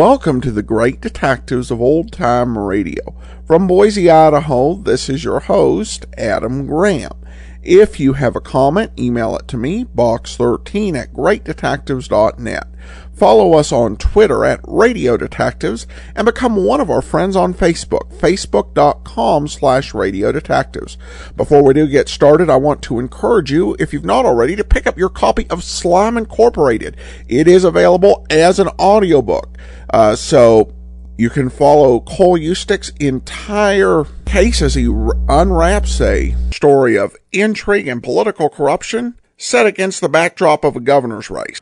Welcome to the Great Detectives of Old Time Radio. From Boise, Idaho, this is your host, Adam Graham. If you have a comment, email it to me, box13@greatdetectives.net. Follow us on Twitter at Radio Detectives and become one of our friends on Facebook, facebook.com/Radio Detectives. Before we do get started, I want to encourage you, if you've not already, to pick up your copy of Slime Incorporated. It is available as an audiobook. So you can follow Cole Eustick's entire case as he unwraps a story of intrigue and political corruption set against the backdrop of a governor's race.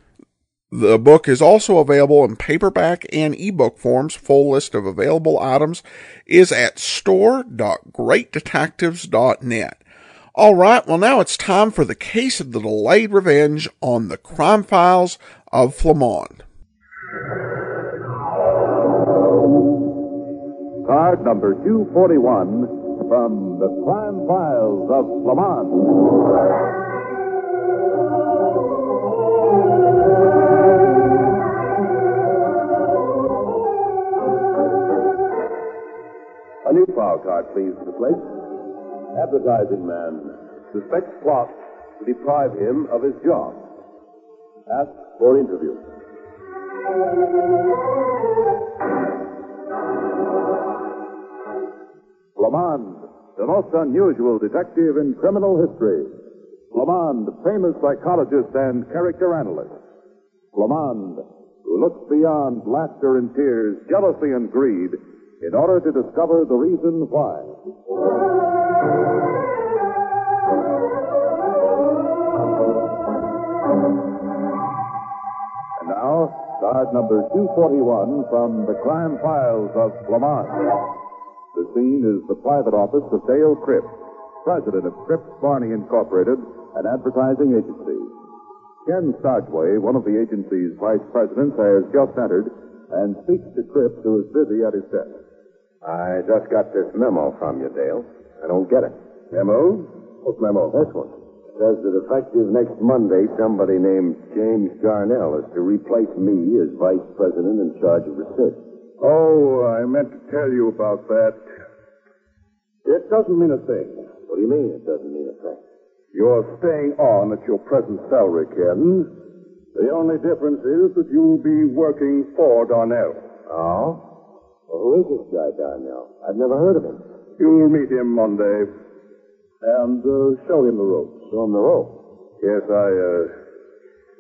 The book is also available in paperback and ebook forms. Full list of available items is at store.greatdetectives.net. All right, well now it's time for the case of the delayed revenge on the crime files of Flamond. Card number 241 from the crime files of Flamond. A new file card, please, Mr. Blake. Advertising man suspects plot to deprive him of his job. Ask for interview. Flamond, the most unusual detective in criminal history. Flamond, famous psychologist and character analyst. Flamond, who looks beyond laughter and tears, jealousy and greed, in order to discover the reason why. And now, card number 241 from the crime files of Flamond. The scene is the private office of Dale Cripps, president of Cripps Barney Incorporated, an advertising agency. Ken Stodgway, one of the agency's vice presidents, has just entered and speaks to Cripps, who is busy at his desk. I just got this memo from you, Dale. I don't get it. Memo? What memo? This one. It says that effective next Monday, somebody named James Garnell is to replace me as vice president in charge of research. Oh, I meant to tell you about that. It doesn't mean a thing. What do you mean it doesn't mean a thing? You're staying on at your present salary, Ken. The only difference is that you'll be working for Darnell. Oh? Well, who is this guy, Darnell? I've never heard of him. You'll meet him Monday and show him the ropes. Show him the ropes? Yes,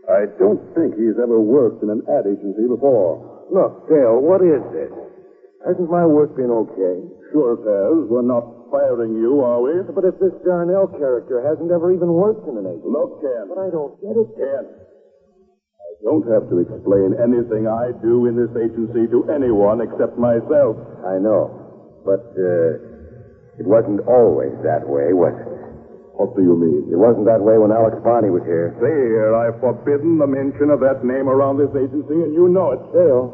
I don't think he's ever worked in an ad agency before. Look, Dale, what is this? Hasn't my work been okay? Sure it has. We're not firing you, are we? But if this Darnell character hasn't ever even worked in an agency... Look, Ken. But I don't get it, Ken. I don't have to explain anything I do in this agency to anyone except myself. I know. But, it wasn't always that way, was it? What do you mean? It wasn't that way when Alex Barney was here. See here, I've forbidden the mention of that name around this agency, and you know it. Dale,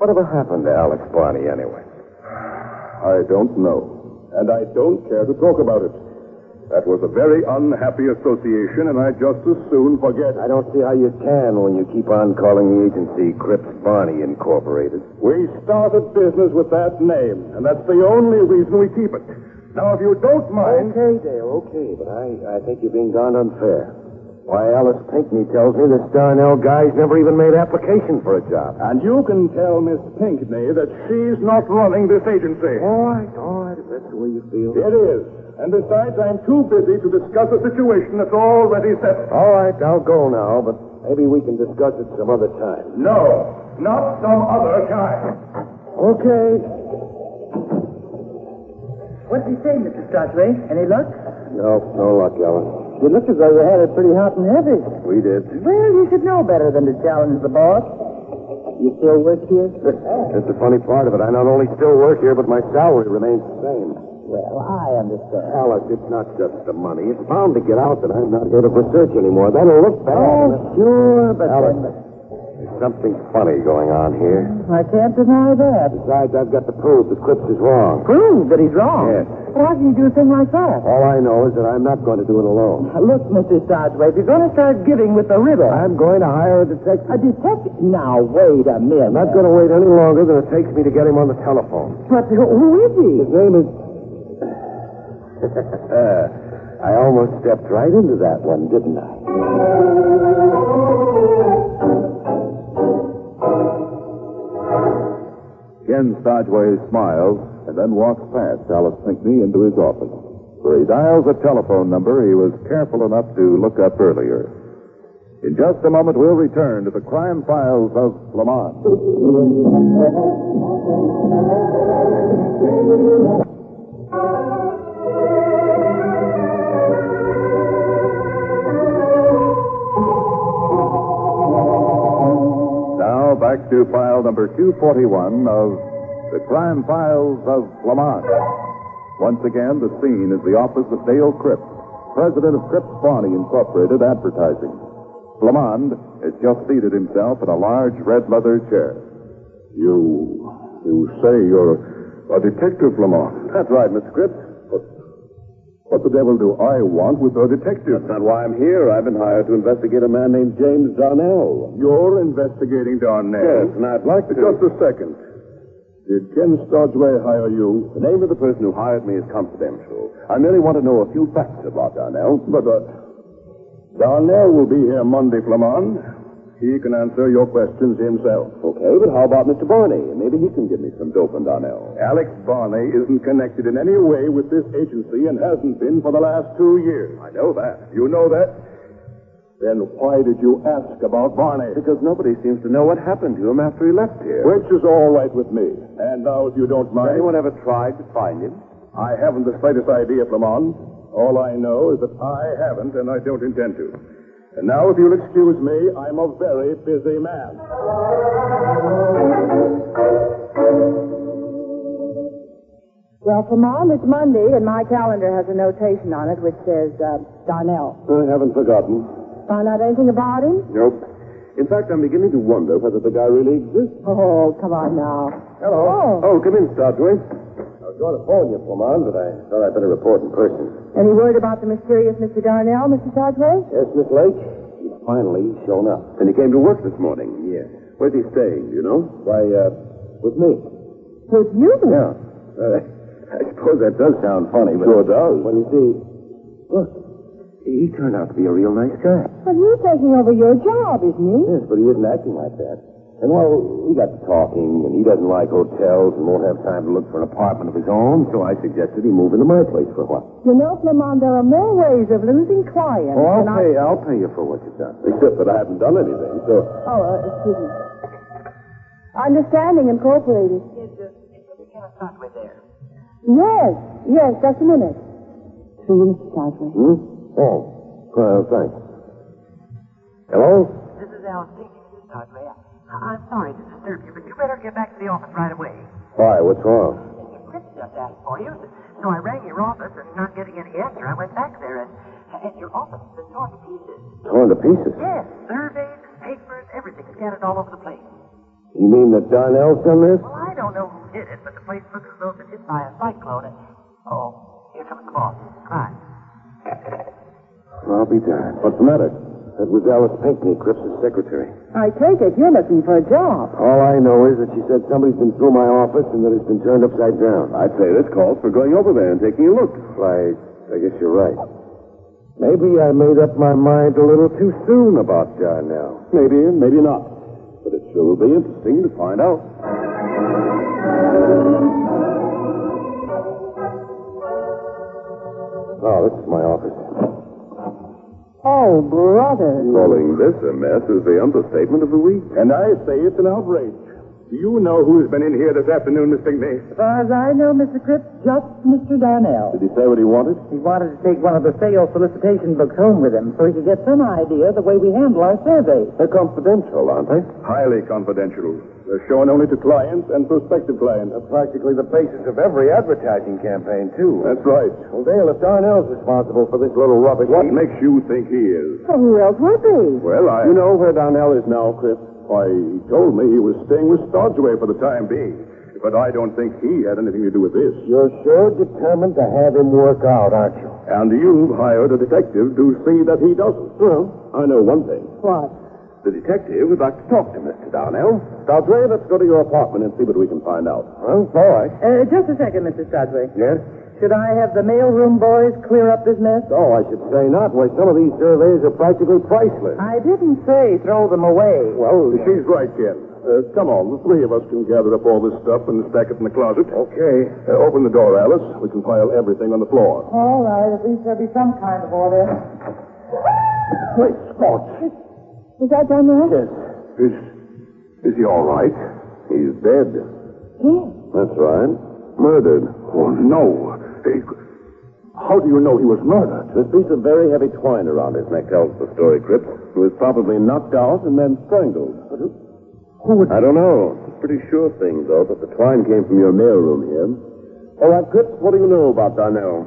whatever happened to Alex Barney anyway? I don't know. And I don't care to talk about it. That was a very unhappy association, and I just as soon forget. I don't see how you can when you keep on calling the agency Cripps Barney Incorporated. We started business with that name, and that's the only reason we keep it. Now, if you don't mind... Okay, Dale, okay, but I think you're being darned unfair. Why, Alice Pinckney tells me this Darnell guy's never even made application for a job. And you can tell Miss Pinckney that she's not running this agency. All right, if that's the way you feel. It is. And besides, I'm too busy to discuss a situation that's already settled. All right, I'll go now, but maybe we can discuss it some other time. No, not some other time. Okay. What did he say, Mr. Stodgway? Any luck? No luck, Ellen. You looked as though you had it pretty hot and heavy. We did. Well, you should know better than to challenge the boss. You still work here? That's the funny part of it. I not only still work here, but my salary remains the same. Well, I understand. Alice, it's not just the money. It's bound to get out that I'm not here to research anymore. That'll look bad. Oh, sure, but Alice, then... there's something funny going on here. I can't deny that. Besides, I've got to prove that Cripps is wrong. Prove that he's wrong? Yes. Well, how can you do a thing like that? All I know is that I'm not going to do it alone. Look, Mr. Stodgway, if you're going to start giving with the riddle... I'm going to hire a detective. A detective? Now, wait a minute. I'm not going to wait any longer than it takes me to get him on the telephone. But who is he? His name is... I almost stepped right into that one, didn't I? Ken Stodgway smiles and then walks past Alice Pinckney into his office, where he dials a telephone number he was careful enough to look up earlier. In just a moment, we'll return to the crime files of Flamond. Now, back to file number 241 of the crime files of Flamond. Once again, the scene is the office of Dale Cripps, president of Cripps Barney Incorporated Advertising. Flamond has just seated himself in a large red leather chair. You say you're a detective, Flamond. That's right, Mr. Cripps. What the devil do I want with a detective? That's not why I'm here. I've been hired to investigate a man named James Darnell. You're investigating Darnell? Yes, and I'd like to... Just a second. Did Ken Stodgway hire you? The name of the person who hired me is confidential. I merely want to know a few facts about Darnell. But, Darnell will be here Monday, Flamond. He can answer your questions himself. Okay, but how about Mr. Barney? Maybe he can give me some dope on Darnell. Alex Barney isn't connected in any way with this agency and hasn't been for the last 2 years. I know that. You know that? Then why did you ask about Barney? Because nobody seems to know what happened to him after he left here. Which is all right with me. And now, if you don't Has mind... anyone ever tried to find him? I haven't the slightest idea, Flamond. All I know is that I haven't, and I don't intend to. And now, if you'll excuse me, I'm a very busy man. Well, Flamond, it's Monday, and my calendar has a notation on it which says, Darnell. I haven't forgotten. Found out anything about him? Nope. In fact, I'm beginning to wonder whether the guy really exists. Oh, come on now. Hello. Oh, come in, Stodgway. I was going to phone you, Flamond, but I thought I'd better report in person. Any word about the mysterious Mr. Darnell, Mr. Stodgway? Yes, Miss Lake. He's finally shown up. And he came to work this morning. Yes. Where's he staying, do you know? Why, with me. With you? Yeah. I suppose that does sound funny, but... Sure does. Well, you see, look, he turned out to be a real nice guy. Well, he's taking over your job, isn't he? Yes, but he isn't acting like that. And, well, we got to talking, and he doesn't like hotels and won't have time to look for an apartment of his own, so I suggested he move into my place for a while. You know, Flamond, there are more ways of losing clients. Oh, than I'll pay you for what you've done. Except that I haven't done anything, so... Oh, excuse me. Understanding Incorporated. Is Mr. Stodgway there? Yes, just a minute. To you, Mr. Stodgway. Oh, well, thanks. Hello? This is Alice Pinckney, Mr. Stodgway. I'm sorry to disturb you, but you better get back to the office right away. Why, what's wrong? Mr. Cripps just asked for you, so I rang your office, and not getting any answer, I went back there, and your office has been torn to pieces. Torn to pieces? Yes, surveys, papers, everything scattered all over the place. You mean that Darnell's done this? Well, I don't know who did it, but the place looks as though it's been hit by a cyclone, and... Oh, here comes the boss. Come on. I'll be darned. What's the matter? That was Alice Pinckney, Cripps' secretary. I take it you're looking for a job. All I know is that she said somebody's been through my office and that it's been turned upside down. I'd say this calls for going over there and taking a look. I guess you're right. Maybe I made up my mind a little too soon about Darnell. Maybe and maybe not. But it sure will be interesting to find out. Oh, this is my office. Oh, brother. Calling this a mess is the understatement of the week. And I say it's an outrage. Do you know who's been in here this afternoon, Miss Pinckney? As far as I know, Mr. Cripps, just Mr. Darnell. Did he say what he wanted? He wanted to take one of the sales solicitation books home with him so he could get some idea of the way we handle our surveys. They're confidential, aren't they? Highly confidential. They're shown only to clients and prospective clients. They're practically the basis of every advertising campaign, too. That's right. Well, Dale, if Darnell's responsible for this little rubbish... What makes you think he is? Well, who else would be? Well, You know where Darnell is now, Chris? Why, he told me he was staying with Stodgway for the time being. But I don't think he had anything to do with this. You're sure determined to have him work out, aren't you? And you've hired a detective to see that he doesn't. Well, I know one thing. What? The detective would like to talk to Mr. Darnell. Stodgway, let's go to your apartment and see what we can find out. Well, all right. Just a second, Mr. Stodgway. Yes? Should I have the mailroom boys clear up this mess? Oh, I should say not. Why, some of these surveys are practically priceless. I didn't say throw them away. Well, she's right, Ken. Come on, the three of us can gather up all this stuff and stack it in the closet. Okay. Open the door, Alice. We can pile everything on the floor. All right, at least there'll be some kind of order. Wait, Spot. Is that done now? Yes. Is he all right? He's dead. Yes. That's right. Murdered. Oh, no. Hey, how do you know he was murdered? This piece of very heavy twine around his neck tells the story, Cripps. He was probably knocked out and then strangled. Who would... I don't know. It's a pretty sure thing, though, that the twine came from your mailroom here. All right, Cripps, what do you know about Darnell?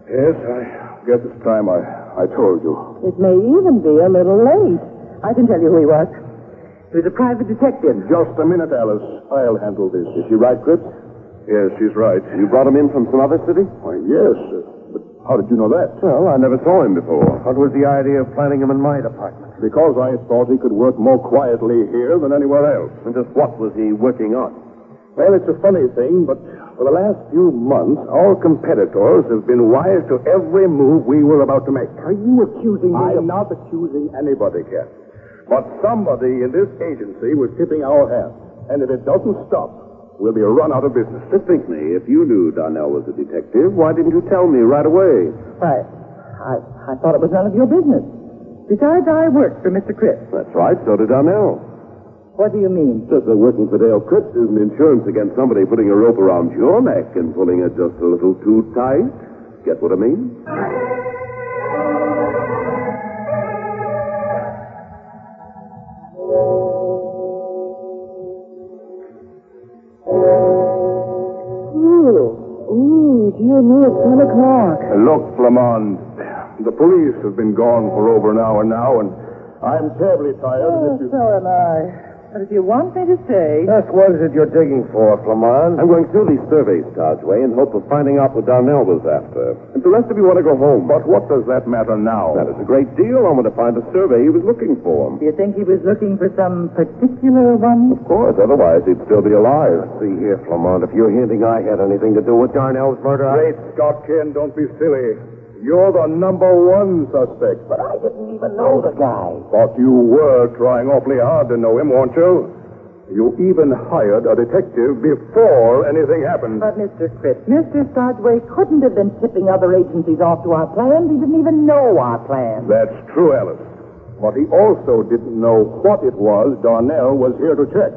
Yes, I guess it's time I told you. It may even be a little late. I can tell you who he was. He was a private detective. Just a minute, Alice. I'll handle this. Is she right, Cripps? Yes, she's right. You brought him in from some other city? Why, yes. But how did you know that? Well, I never saw him before. What was the idea of planting him in my department? Because I thought he could work more quietly here than anywhere else. And just what was he working on? Well, it's a funny thing, but for the last few months, our competitors have been wise to every move we were about to make. Are you accusing me I'm not accusing anybody, Ken. But somebody in this agency was tipping our hand. And if it doesn't stop, we'll be run out of business. Distinctly, if you knew Darnell was a detective, why didn't you tell me right away? Why, I thought it was none of your business. Besides, I worked for Mr. Cripps. That's right, so did Darnell. What do you mean? Just that working for Dale Cripps isn't insurance against somebody putting a rope around your neck and pulling it just a little too tight. Get what I mean? Dear me, it's 10 o'clock. Look, Flamond, the police have been gone for over an hour now, and I'm terribly tired. Oh, so am I. But if you want me to stay... Just what is it you're digging for, Flamond? I'm going through these surveys, Stodgway, in hope of finding out what Darnell was after. If the rest of you want to go home... But what does that matter now? That is a great deal. I want to find the survey he was looking for. Do you think he was looking for some particular one? Of course, otherwise he'd still be alive. Let's see here, Flamond, if you're hinting I had anything to do with Darnell's murder... Great Scott, Ken, don't be silly. You're the number one suspect. But I didn't even know the guy. But you were trying awfully hard to know him, weren't you? You even hired a detective before anything happened. But, Mr. Cripps, Mr. Stodgway couldn't have been tipping other agencies off to our plans. He didn't even know our plans. That's true, Alice. But he also didn't know what it was Darnell was here to check.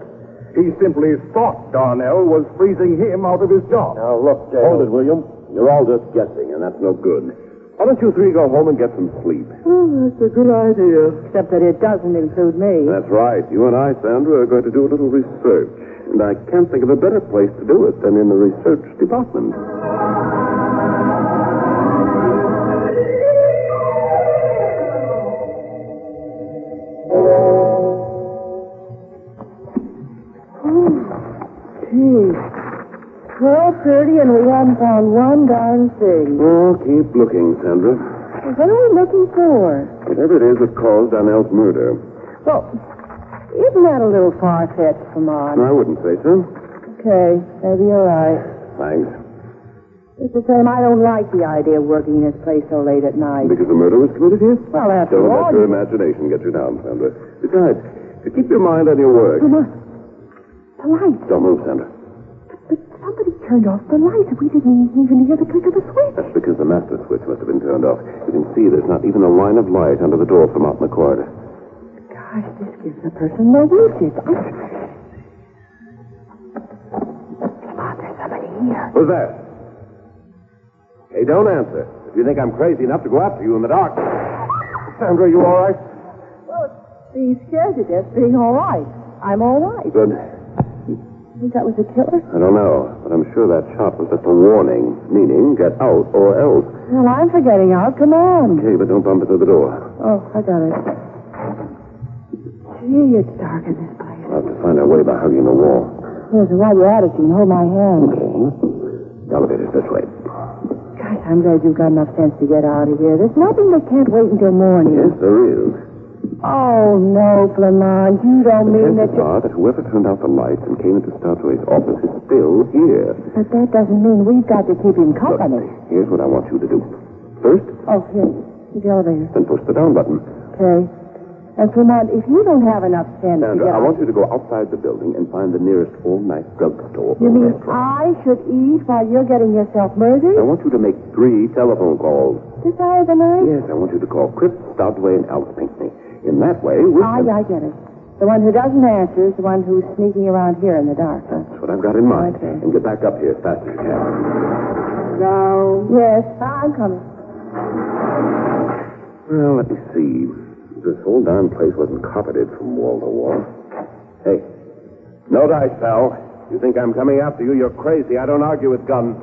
He simply thought Darnell was freezing him out of his job. Now, look, Hold it, William. You're all just guessing, and that's no good. Why don't you three go home and get some sleep? Oh, that's a good idea. Except that it doesn't include me. That's right. You and I, Sandra, are going to do a little research. And I can't think of a better place to do it than in the research department. Oh, gee. 12:30 and we haven't found one darn thing. Oh, keep looking, Sandra. What are we looking for? Whatever it is that caused Darnell's murder. Well, isn't that a little far-fetched, Flamond? I wouldn't say so. Okay, maybe you're right. Thanks. Just the same, I don't like the idea of working in this place so late at night. Because the murder was committed here? Well, after Don't all... let your imagination get you down, Sandra. Besides, to keep your mind on your work. Come on. The light. Don't move, Sandra. But somebody turned off the light. We didn't even hear the click of the switch. That's because the master switch must have been turned off. You can see there's not even a line of light under the door from out in the corridor. Gosh, this gives a person no wishes. Come on, there's somebody here. Who's that? Hey, don't answer. If you think I'm crazy enough to go after you in the dark. Sandra, you all right? Well, being scared to death, being all right. I'm all right. Good. Think that was a killer? I don't know, but I'm sure that shot was just a warning, meaning get out or else. Well, I'm forgetting out. Come on. Okay, but don't bump into the door. Oh, I got it. Gee, it's dark in this place. find our way by hugging the wall. Yes, and while you're at it, you can hold my hand. Okay. Elevator's this way. Gosh, I'm glad you've got enough sense to get out of here. There's nothing that can't wait until morning. Yes, there is. Oh, no, Flamond. You don't mean that Chances are that whoever turned out the lights and came into Startway's office is still here. But that doesn't mean we've got to keep him company. Look, here's what I want you to do. First, Oh, here. The elevator. then push the down button. Okay. And Flamond, if you don't have enough sense to Sandra, get I out... want you to go outside the building and find the nearest all-night drugstore. You mean I should eat while you're getting yourself murdered? I want you to make 3 telephone calls. This hour of the night? Yes, I want you to call Crip, Stoutway, and Alice Pinckney. In that way, we I get it. The one who doesn't answer is the one who's sneaking around here in the dark. That's what I've got in mind. Okay. And get back up here as fast as you can. No. Yes, I'm coming. Well, let me see. This whole darn place wasn't carpeted from wall to wall. Hey, no dice, pal. You think I'm coming after you? You're crazy. I don't argue with guns.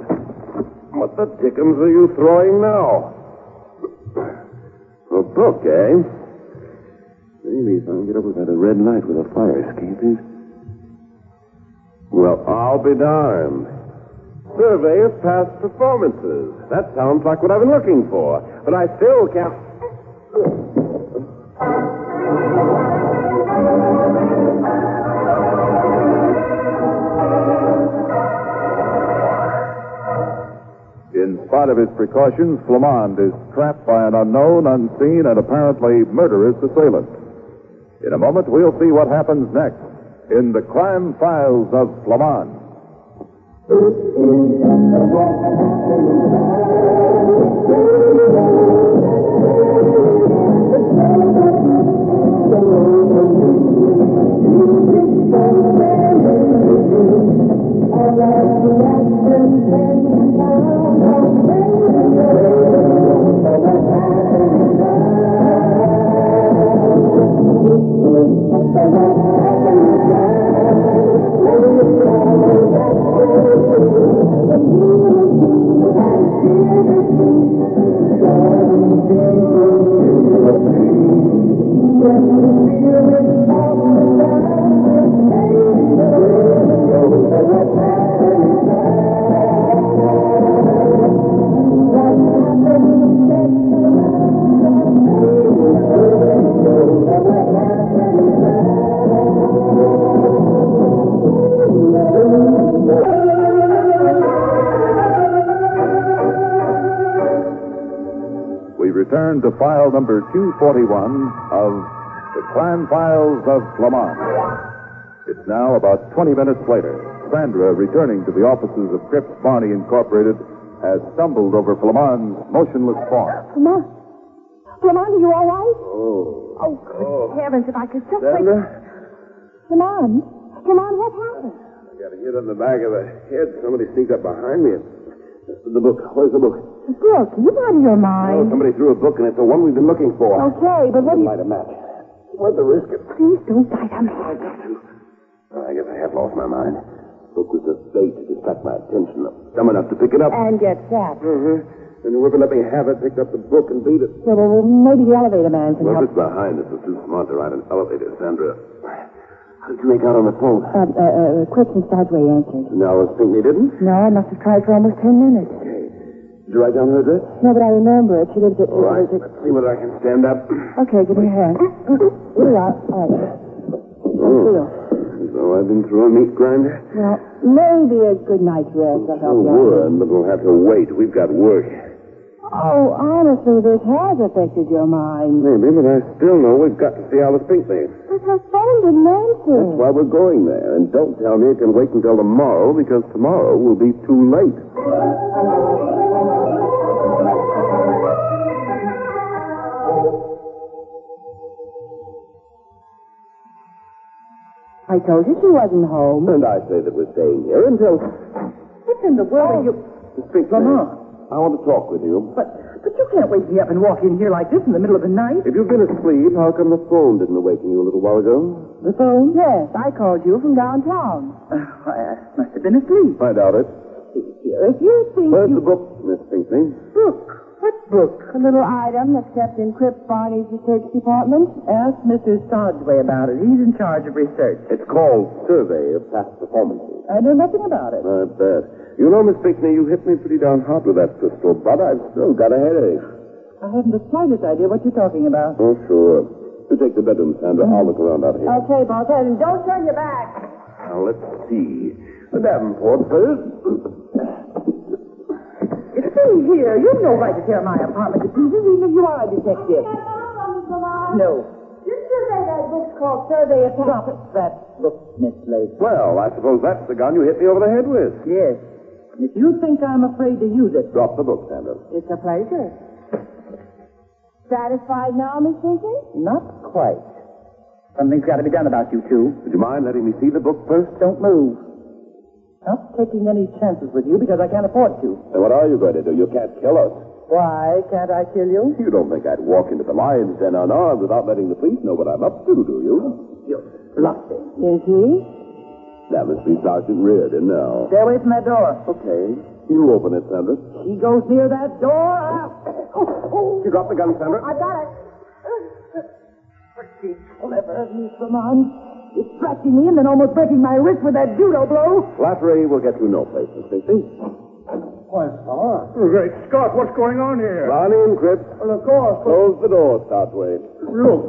What the dickens are you throwing now? A book, eh? Maybe if I can get over by the red light where the fire escape is. Well, I'll be darned. Survey of past performances. That sounds like what I've been looking for. But I still can't... In spite of his precautions, Flamond is trapped by an unknown, unseen, and apparently murderous assailant. In a moment, we'll see what happens next in the crime files of Flamond. Return to file number 241 of the Crime Files of Flamond. It's now about 20 minutes later. Sandra, returning to the offices of Cripps Barney Incorporated, has stumbled over Flamond's motionless form. Flamond? Flamond, are you all right? Oh. Good heavens, if I could just... Sandra? Flamond? Flamond, what happened? I got a hit on the back of the head. Somebody sneaked up behind me. The book. Where's the book? The book? You out of your mind? Somebody threw a book, and it's the one we've been looking for. Okay, but what do you... Light a match. What's the risk of... Please don't light a match. I got to. I guess I have lost my mind. The book was a bait to distract my attention. I'm dumb enough to pick it up. And get sacked. And whoever let me have it picked up the book and beat it. Yeah, well, maybe the elevator man can Well, help. if it's behind us, it's too smart to ride an elevator, Sandra. How did you make out on the phone? Quick and Startway answered. No, Alice Pinckney didn't? No, I must have tried for almost 10 minutes. Okay. Did you write down her address? No, but I remember it. She lives at... All right. Let's see whether I can stand up. Okay, give me your hand. Here we are. All right. Feel. So I've been through a meat grinder? Well, maybe a good night's rest will help you out. Would, but we'll have to wait. We've got work. Oh, honestly, this has affected your mind. Maybe, but I still know we've got to see Alice Pinckney. But her phone didn't answer. That's why we're going there. And don't tell me it can wait until tomorrow, because tomorrow will be too late. I told you she wasn't home. And I say that we're staying here until... What in the world are you... Miss Pinckney, I want to talk with you. But you can't wake me up and walk in here like this in the middle of the night. If you've been asleep, how come the phone didn't awaken you a little while ago? The phone? Yes, I called you from downtown. I must have been asleep. I doubt it. Here, if you think Where's you... the book, Miss Pinckney? Book? What book? A little item that's kept in Crip Barney's research department. Ask Mr. Sodway about it. He's in charge of research. It's called Survey of Past Performances. I know nothing about it. I bet. You know, Miss Pinckney, you hit me pretty down hard with that pistol, but I've still got a headache. I haven't the slightest idea what you're talking about. Oh, sure. You take the bedroom, Sandra. I'll look around out here. Okay, boss. And don't turn your back. Now, let's see. The Davenport first. See here, you've no right to tear my apartment to pieces, even if you are a detective. No. Didn't you say that book's called Survey of Stop it. That book, Miss Blake. Well, I suppose that's the gun you hit me over the head with. Yes. If you think I'm afraid to use it... Drop the book, Sandra. It's a pleasure. Satisfied now, Miss Pinky? Not quite. Something's got to be done about you two. Would you mind letting me see the book first? Don't move. Not taking any chances with you because I can't afford to. Then what are you going to do? You can't kill us. Why can't I kill you? You don't think I'd walk into the lion's den unarmed without letting the police know what I'm up to, do you? You're bluffing. Is he? That must be Sergeant Reardon now. Stay away from that door. Okay. You open it, Sandra. He goes near that door. You dropped the gun, Sandra? I got it. Pretty clever of you, Flamond. Distracting me and then almost breaking my wrist with that judo blow. Flattery will get you no place, Miss Pinckney. Why, Great Scott, what's going on here? Barney and Crip. Well, of course. Close the door, Stoutway. Look,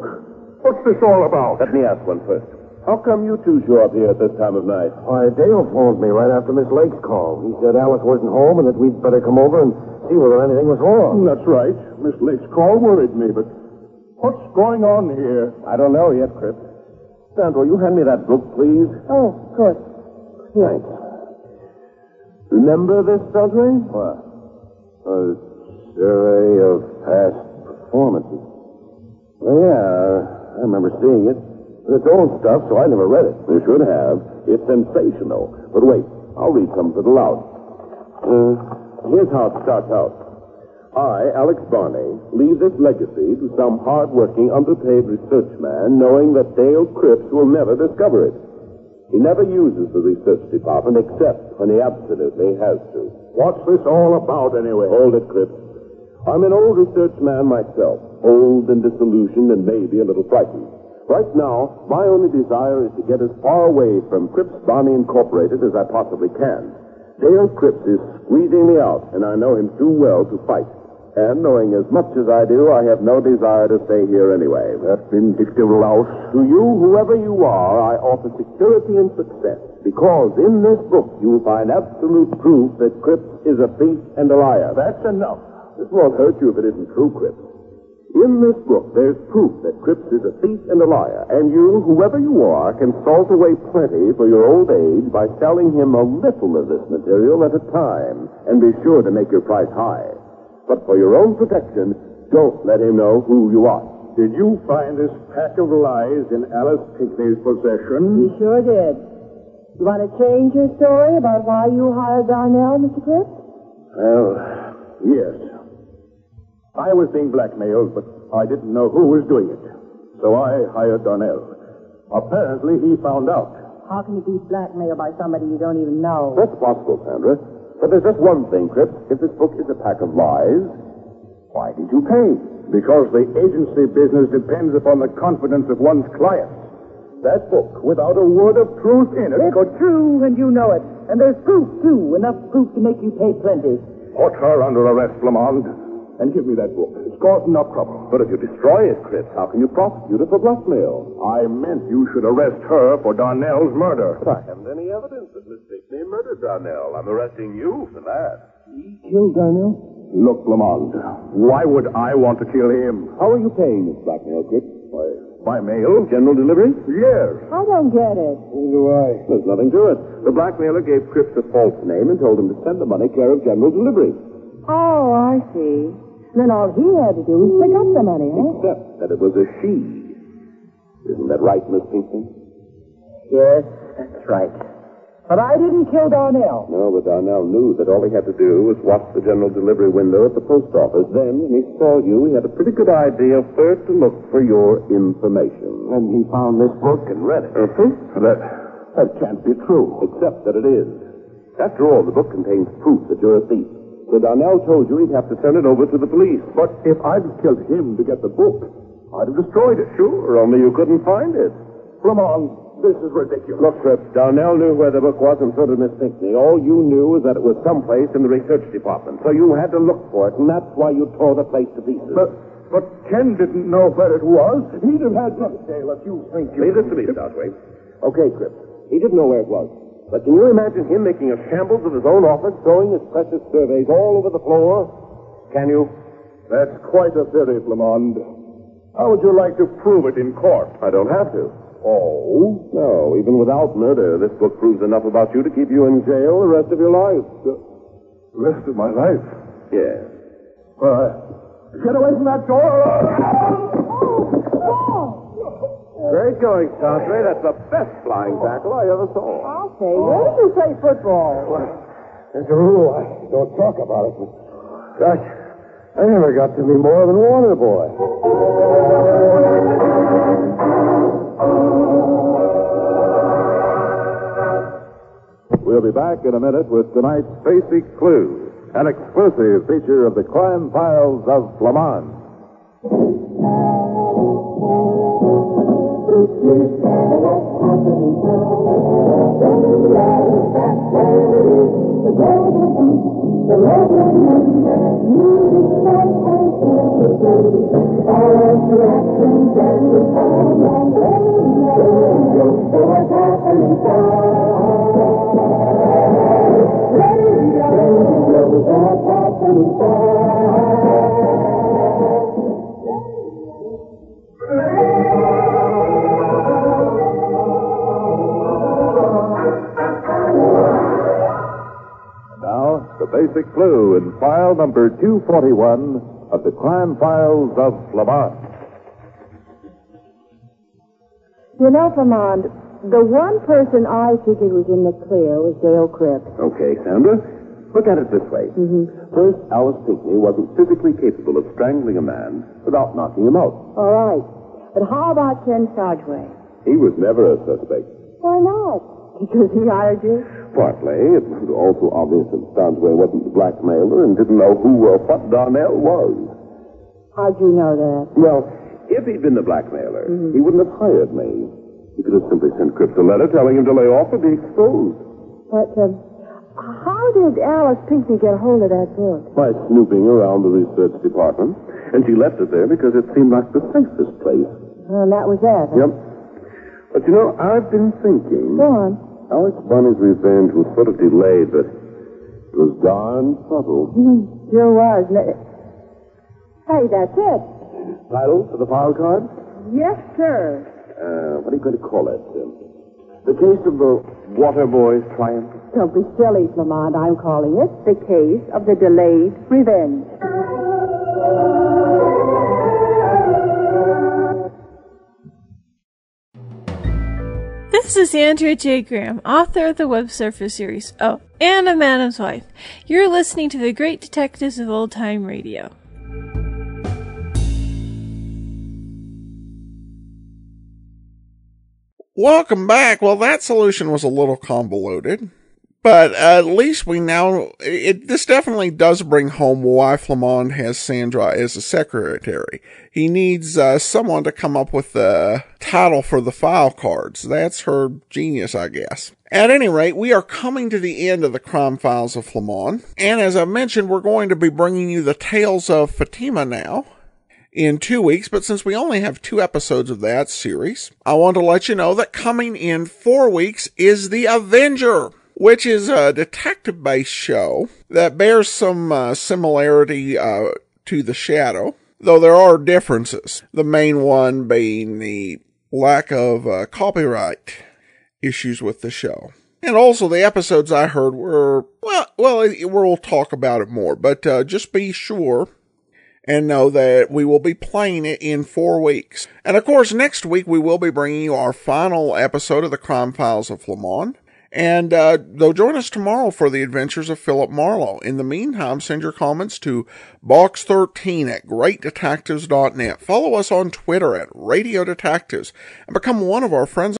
what's this all about? Let me ask one first. How come you two show up here at this time of night? Why, Dale phoned me right after Miss Lake's call. He said Alice wasn't home and that we'd better come over and see whether anything was wrong. That's right. Miss Lake's call worried me, but what's going on here? I don't know yet, Crip. Sandra, will you hand me that book, please? Oh, of course. Thanks. Remember this, Stoutway? What? A survey of past performances. Well, yeah, I remember seeing it. But it's old stuff, so I never read it. You should have. It's sensational. But wait, I'll read some of it aloud. Here's how it starts out. I, Alex Barney, leave this legacy to some hard-working, underpaid research man, knowing that Dale Cripps will never discover it. He never uses the research department except when he absolutely has to. What's this all about, anyway? Hold it, Cripps. I'm an old research man myself, old and disillusioned and maybe a little frightened. Right now, my only desire is to get as far away from Cripps Barney Incorporated as I possibly can. Dale Cripps is squeezing me out, and I know him too well to fight. And knowing as much as I do, I have no desire to stay here anyway. That vindictive louse. To you, whoever you are, I offer security and success. Because in this book, you will find absolute proof that Cripps is a thief and a liar. That's enough. This won't hurt you if it isn't true, Cripps. In this book, there's proof that Cripps is a thief and a liar. And you, whoever you are, can salt away plenty for your old age by selling him a little of this material at a time. And be sure to make your price high. But for your own protection, don't let him know who you are. Did you find this pack of lies in Alice Pinckney's possession? He sure did. You want to change your story about why you hired Darnell, Mr. Cripps? Well, yes. I was being blackmailed, but I didn't know who was doing it. So I hired Darnell. Apparently, he found out. How can you be blackmailed by somebody you don't even know? That's possible, Sandra. But there's just one thing, Cripps. If this book is a pack of lies, why did you pay? Because the agency business depends upon the confidence of one's clients. That book, without a word of truth in it, It's true, and you know it. And there's proof, too. Enough proof to make you pay plenty. Put her under arrest, Flamond, and give me that book. It's caused enough trouble. But if you destroy it, Cripps, how can you prosecute it for blackmail? I meant you should arrest her for Darnell's murder. I haven't any evidence that Miss Pinckney murdered Darnell. I'm arresting you for that. He killed Darnell? Look, Flamond, why would I want to kill him? How are you paying this blackmail, Cripps? Why, by mail? General delivery? Yes. I don't get it. Neither do I. There's nothing to it. The blackmailer gave Cripps a false name and told him to send the money care of General Delivery. Oh, I see. Then all he had to do was pick up the money, huh? Except that it was a she. Isn't that right, Miss Pinckney? Yes, that's right. But I didn't kill Darnell. No, but Darnell knew that all he had to do was watch the general delivery window at the post office. Then, when he saw you, he had a pretty good idea where to look for your information. And he found this book and read it. That can't be true. Except that it is. After all, the book contains proof that you're a thief. So Darnell told you he'd have to send it over to the police. But if I'd killed him to get the book, I'd have destroyed it. Sure, only you couldn't find it. Flamond, this is ridiculous. Look, Tripp, Darnell knew where the book was, and so did Miss Pinckney. All you knew is that it was someplace in the research department. So you had to look for it, and that's why you tore the place to pieces. But Ken didn't know where it was. He'd have had to... Dale, if you think you... Leave this to me, Stoutway. Okay, Tripp. He didn't know where it was. But can you imagine him making a shambles of his own office, throwing his precious surveys all over the floor? Can you? That's quite a theory, Flamond. How would you like to prove it in court? I don't have to. Oh? No, even without murder, this book proves enough about you to keep you in jail the rest of your life. The rest of my life? Yes. Get away from that door! Great going, Stoutway. That's the best flying tackle I ever saw. I'll say, where did you play football? As a rule, I don't talk about it. But gosh, I never got to be more than water boy. We'll be back in a minute with tonight's Basic Clue, an exclusive feature of the crime files of Flamond. The basic clue in file number 241 of the crime files of Flamond. You know, Flamond, the one person I figured was in the clear was Dale Cripps. Okay, Sandra. Look at it this way. First, Alice Pinckney wasn't physically capable of strangling a man without knocking him out. All right. But how about Ken Stodgway? He was never a suspect. Why not? Because he hired you? Partly. It was also obvious that Stodgway wasn't the blackmailer and didn't know who or what Darnell was. How'd you know that? Well, if he'd been the blackmailer, he wouldn't have hired me. He could have simply sent Cripps a letter telling him to lay off or be exposed. But, how did Alice Pinckney get hold of that book? By snooping around the research department. And she left it there because it seemed like the safest place. And that was that, huh? Yep. But you know, I've been thinking... Go on. Alex Bunny's revenge was sort of delayed, but it was darn subtle. Sure was. Hey, that's it. Title for the file card? Yes, sir. What are you going to call it? The case of the water boy's triumph? Don't be silly, Flamond. I'm calling it the case of the delayed revenge. This is Andrea J. Graham, author of the Web Surfer series. Oh, and a Madam's Wife. You're listening to the Great Detectives of Old Time Radio. Welcome back. Well, that solution was a little convoluted, but at least we now, this definitely does bring home why Flamond has Sandra as a secretary. He needs someone to come up with the title for the file cards. That's her genius, I guess. At any rate, we are coming to the end of the crime files of Flamond, and as I mentioned, we're going to be bringing you the Tales of Fatima now in 2 weeks, but since we only have 2 episodes of that series, I want to let you know that coming in 4 weeks is The Avenger, which is a detective-based show that bears some similarity to The Shadow, though there are differences. The main one being the lack of copyright issues with the show. And also the episodes I heard were, well, we'll talk about it more, but just be sure and know that we will be playing it in 4 weeks. And of course, next week we will be bringing you our final episode of the Crime Files of Flamond. And they'll join us tomorrow for the adventures of Philip Marlowe. In the meantime, send your comments to box13@greatdetectives.net. Follow us on Twitter @Radio Detectives and become one of our friends